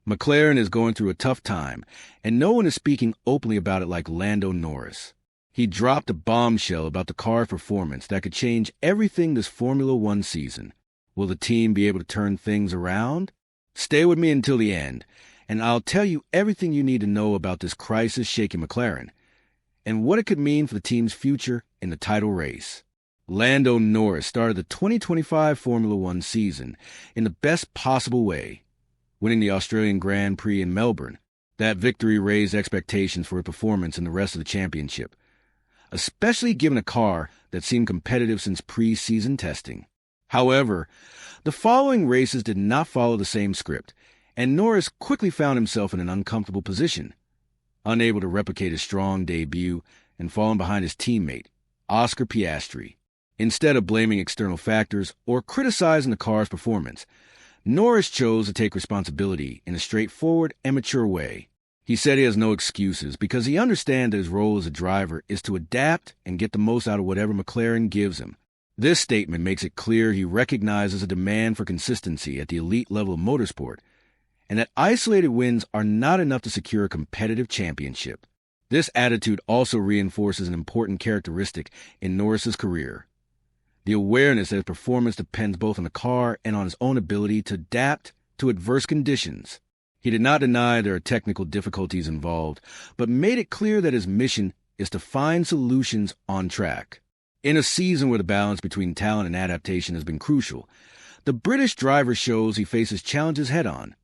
McLaren is going through a tough time, and no one is speaking openly about it like Lando Norris. He dropped a bombshell about the car's performance that could change everything this Formula One season. Will the team be able to turn things around? Stay with me until the end, and I'll tell you everything you need to know about this crisis-shaking McLaren and what it could mean for the team's future in the title race. Lando Norris started the 2025 Formula One season in the best possible way, winning the Australian Grand Prix in Melbourne. That victory raised expectations for his performance in the rest of the championship, especially given a car that seemed competitive since pre-season testing. However, the following races did not follow the same script, and Norris quickly found himself in an uncomfortable position, unable to replicate his strong debut and falling behind his teammate, Oscar Piastri. Instead of blaming external factors or criticizing the car's performance, Norris chose to take responsibility in a straightforward and mature way. He said he has no excuses because he understands that his role as a driver is to adapt and get the most out of whatever McLaren gives him. This statement makes it clear he recognizes a demand for consistency at the elite level of motorsport, and that isolated wins are not enough to secure a competitive championship. This attitude also reinforces an important characteristic in Norris's career: the awareness that his performance depends both on the car and on his own ability to adapt to adverse conditions. He did not deny there are technical difficulties involved, but made it clear that his mission is to find solutions on track. In a season where the balance between talent and adaptation has been crucial, the British driver shows he faces challenges head-on,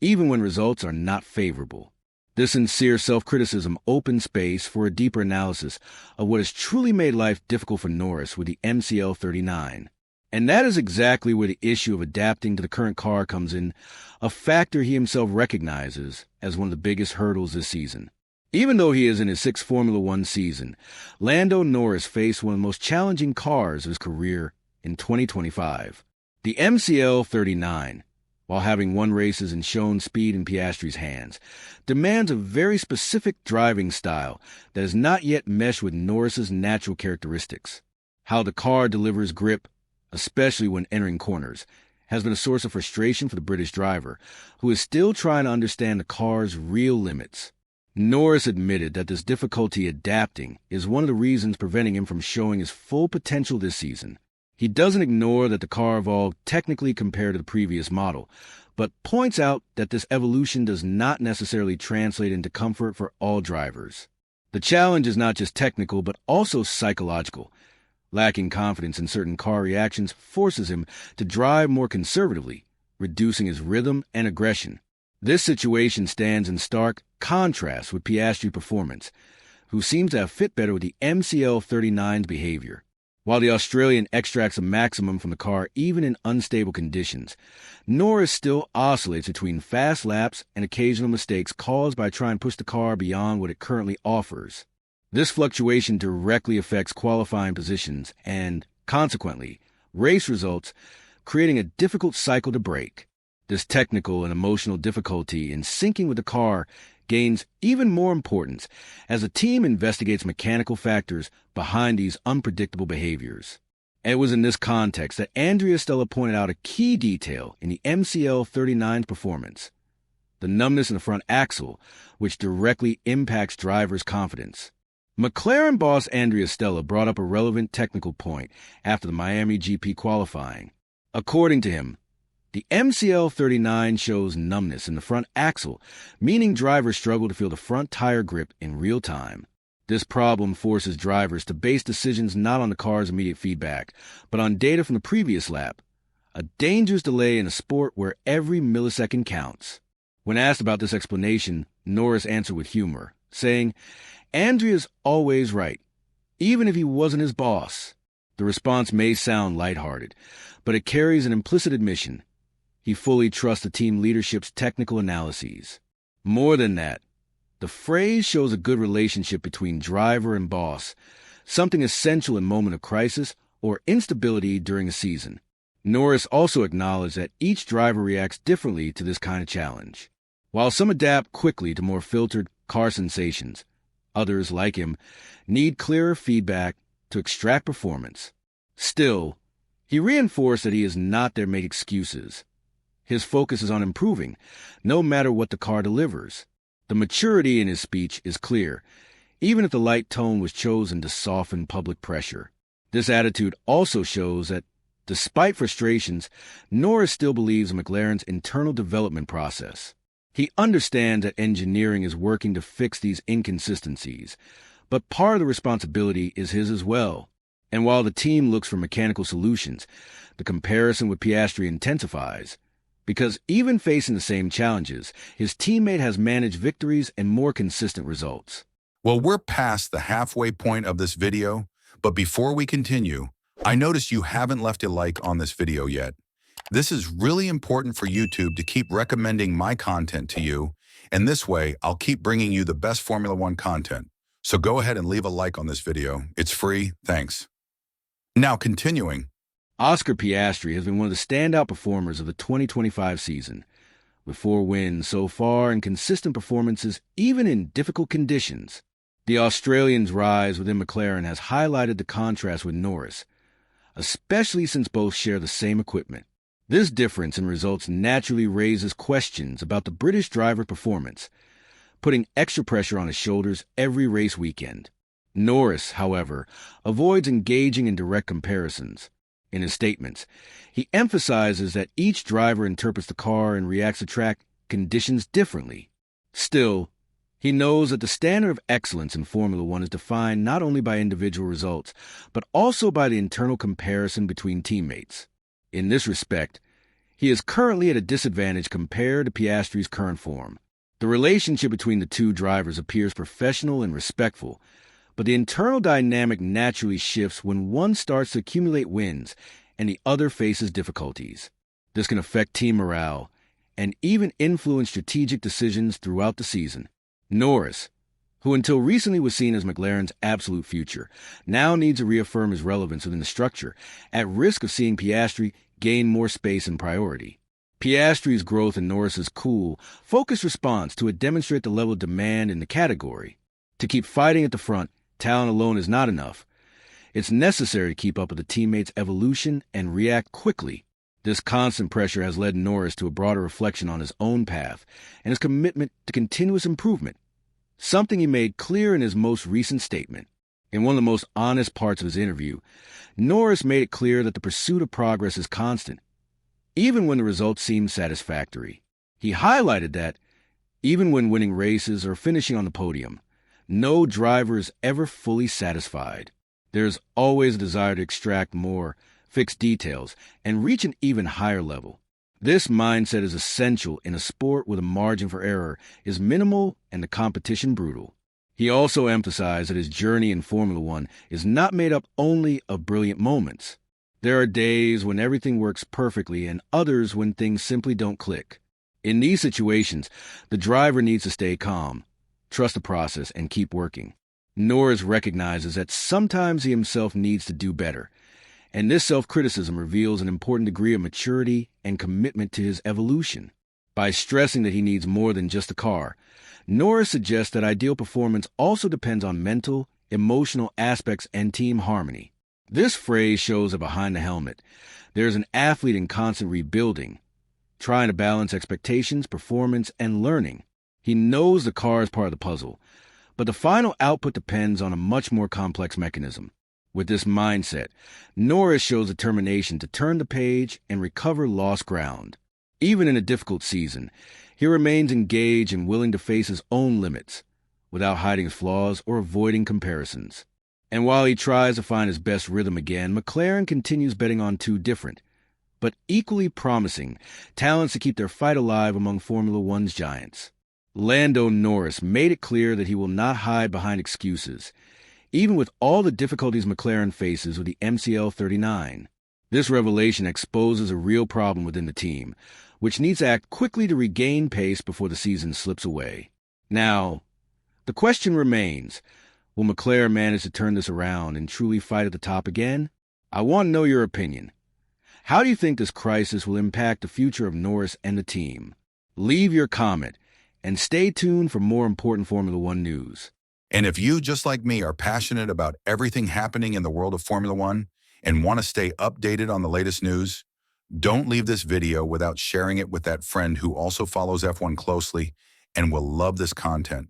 even when results are not favorable. This sincere self-criticism opens space for a deeper analysis of what has truly made life difficult for Norris with the MCL39. And that is exactly where the issue of adapting to the current car comes in, a factor he himself recognizes as one of the biggest hurdles this season. Even though he is in his sixth Formula One season, Lando Norris faced one of the most challenging cars of his career in 2025. The MCL39, while having won races and shown speed in Piastri's hands, demands a very specific driving style that has not yet meshed with Norris's natural characteristics. How the car delivers grip, especially when entering corners, has been a source of frustration for the British driver, who is still trying to understand the car's real limits. Norris admitted that this difficulty adapting is one of the reasons preventing him from showing his full potential this season. He doesn't ignore that the car evolved technically compared to the previous model, but points out that this evolution does not necessarily translate into comfort for all drivers. The challenge is not just technical, but also psychological. Lacking confidence in certain car reactions forces him to drive more conservatively, reducing his rhythm and aggression. This situation stands in stark contrast with Piastri's performance, who seems to have fit better with the MCL39's behavior. While the Australian extracts a maximum from the car even in unstable conditions, Norris still oscillates between fast laps and occasional mistakes caused by trying to push the car beyond what it currently offers. This fluctuation directly affects qualifying positions and, consequently, race results, creating a difficult cycle to break. This technical and emotional difficulty in syncing with the car gains even more importance as the team investigates mechanical factors behind these unpredictable behaviors. It was in this context that Andrea Stella pointed out a key detail in the MCL39's performance: the numbness in the front axle, which directly impacts drivers' confidence. McLaren boss Andrea Stella brought up a relevant technical point after the Miami GP qualifying. According to him, the MCL39 shows numbness in the front axle, meaning drivers struggle to feel the front tire grip in real time. This problem forces drivers to base decisions not on the car's immediate feedback, but on data from the previous lap, a dangerous delay in a sport where every millisecond counts. When asked about this explanation, Norris answered with humor, saying, "Andrea's always right, even if he wasn't his boss." The response may sound lighthearted, but it carries an implicit admission. He fully trusts the team leadership's technical analyses. More than that, the phrase shows a good relationship between driver and boss, something essential in moment of crisis or instability during a season. Norris also acknowledged that each driver reacts differently to this kind of challenge. While some adapt quickly to more filtered car sensations, others, like him, need clearer feedback to extract performance. Still, he reinforced that he is not there to make excuses. His focus is on improving, no matter what the car delivers. The maturity in his speech is clear, even if the light tone was chosen to soften public pressure. This attitude also shows that, despite frustrations, Norris still believes in McLaren's internal development process. He understands that engineering is working to fix these inconsistencies, but part of the responsibility is his as well. And while the team looks for mechanical solutions, the comparison with Piastri intensifies, because even facing the same challenges, his teammate has managed victories and more consistent results. Well, we're past the halfway point of this video, but before we continue, I noticed you haven't left a like on this video yet. This is really important for YouTube to keep recommending my content to you, and this way I'll keep bringing you the best Formula One content. So go ahead and leave a like on this video. It's free. Thanks. Now continuing. Oscar Piastri has been one of the standout performers of the 2025 season, with 4 wins so far and consistent performances even in difficult conditions. The Australian's rise within McLaren has highlighted the contrast with Norris, especially since both share the same equipment. This difference in results naturally raises questions about the British driver performance, putting extra pressure on his shoulders every race weekend. Norris, however, avoids engaging in direct comparisons. In his statements, he emphasizes that each driver interprets the car and reacts to track conditions differently. Still, he knows that the standard of excellence in Formula One is defined not only by individual results, but also by the internal comparison between teammates. In this respect, he is currently at a disadvantage compared to Piastri's current form. The relationship between the two drivers appears professional and respectful, but the internal dynamic naturally shifts when one starts to accumulate wins and the other faces difficulties. This can affect team morale and even influence strategic decisions throughout the season. Norris, who until recently was seen as McLaren's absolute future, now needs to reaffirm his relevance within the structure, at risk of seeing Piastri gain more space and priority. Piastri's growth in Norris's cool, focused response to it demonstrate the level of demand in the category. To keep fighting at the front, talent alone is not enough. It's necessary to keep up with the teammates' evolution and react quickly. This constant pressure has led Norris to a broader reflection on his own path and his commitment to continuous improvement, something he made clear in his most recent statement. In one of the most honest parts of his interview, Norris made it clear that the pursuit of progress is constant, even when the results seem satisfactory. He highlighted that, even when winning races or finishing on the podium, no driver is ever fully satisfied. There's always a desire to extract more, fix details, and reach an even higher level. This mindset is essential in a sport where the margin for error is minimal and the competition brutal. He also emphasized that his journey in Formula One is not made up only of brilliant moments. There are days when everything works perfectly and others when things simply don't click. In these situations, the driver needs to stay calm, trust the process, and keep working. Norris recognizes that sometimes he himself needs to do better, and this self-criticism reveals an important degree of maturity and commitment to his evolution. By stressing that he needs more than just a car, Norris suggests that ideal performance also depends on mental, emotional aspects and team harmony. This phrase shows that behind the helmet, there is an athlete in constant rebuilding, trying to balance expectations, performance, and learning. He knows the car is part of the puzzle, but the final output depends on a much more complex mechanism. With this mindset, Norris shows determination to turn the page and recover lost ground. Even in a difficult season, he remains engaged and willing to face his own limits, without hiding his flaws or avoiding comparisons. And while he tries to find his best rhythm again, McLaren continues betting on 2 different, but equally promising, talents to keep their fight alive among Formula One's giants. Lando Norris made it clear that he will not hide behind excuses, even with all the difficulties McLaren faces with the MCL39. This revelation exposes a real problem within the team, which needs to act quickly to regain pace before the season slips away. Now, the question remains, will McLaren manage to turn this around and truly fight at the top again? I want to know your opinion. How do you think this crisis will impact the future of Norris and the team? Leave your comment, and stay tuned for more important Formula One news. And if you, just like me, are passionate about everything happening in the world of Formula One and want to stay updated on the latest news, Don't leave this video without sharing it with that friend who also follows F1 closely and will love this content.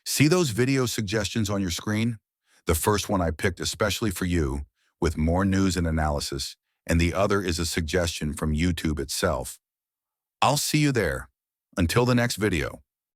See those video suggestions on your screen? The first one I picked especially for you, with more news and analysis, and the other is a suggestion from YouTube itself. I'll see you there. Until the next video.